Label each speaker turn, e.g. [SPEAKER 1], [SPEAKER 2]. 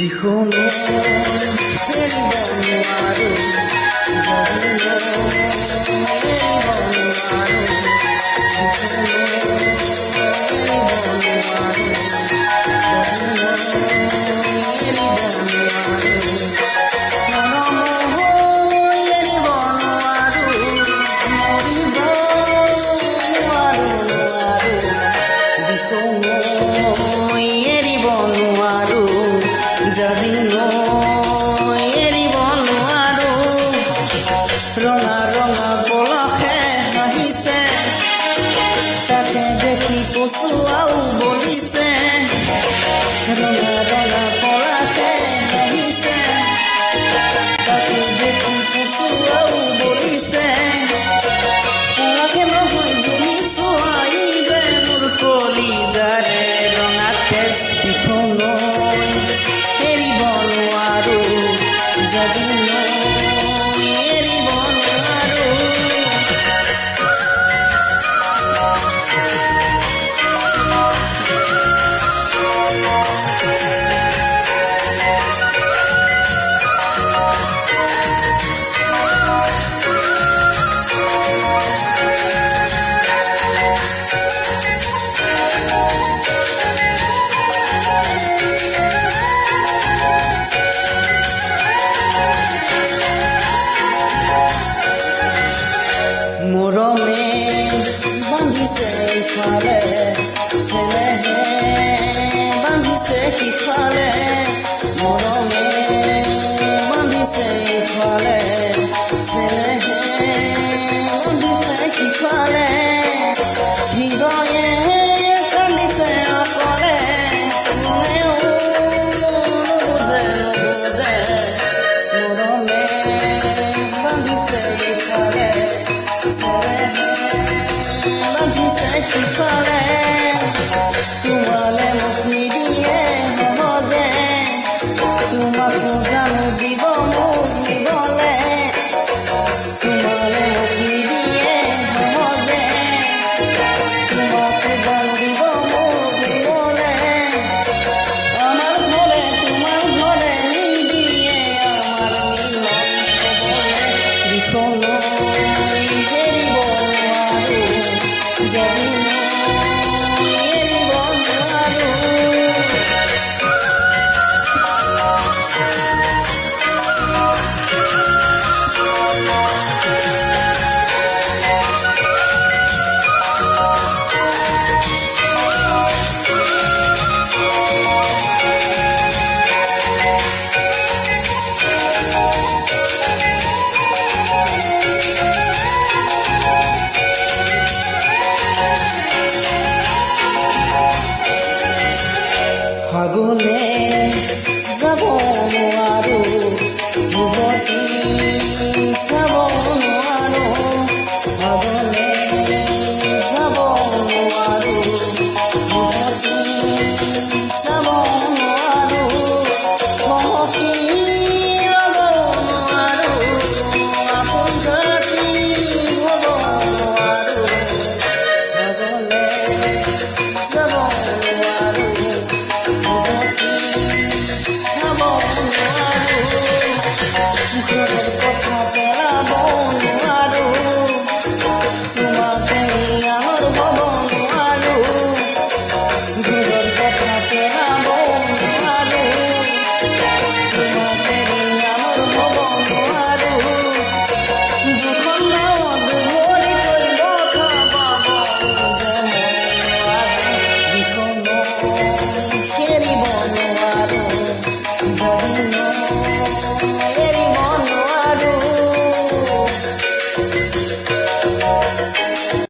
[SPEAKER 1] দিখনো এৰিব নোৱাৰো ৰঙা ৰঙা পলসে হাঁহিছে তাকে দেখি কচুৱাও বলিছে ৰঙা ৰঙা পলসে হাঁহিছে তাকে দেখি কচুৱাও বলিছে পলসে নহয় জুমি চোৱাইৰে মোৰ কলিজাৰে ৰঙা তেজ দিখনৈ এৰিব নোৱাৰো যদি মৰমে বান্ধিছে ইফালে চেনেহে বান্ধিছে সিফালে মৰমে বান্ধিছে ইফালে চেনেহে বান্ধিছে সিফালে হৃদয়ে কান্দিছে অকলে কোনেও নুবুজে মৰমে বান্ধিছে ইফালে সিফালে তোমালে মোক নিদিয়ে সহজে তোমাকো জানো দিব মোক নিবলে তোমালে মোক নিদিয়ে সহজে তোমাকো জানো দিব মোক নিবলে আমাৰ ঘৰে তোমাৰ ঘৰে নিদিয়ে আমাৰ মিলন হ'বলে দিখনো এৰিব নোৱাৰো যদি ফাগুনে যাব নোৱাৰো যুৱতী চাব নোৱাৰো ফাগুনে যাব নোৱাৰো যুৱতী চাব নোৱাৰো মহকি ৰ'ব নোৱাৰো আপোন জাতি হ'ব নোৱাৰো ফাগুনে যাব নোৱাৰো ঘৰৰ কথা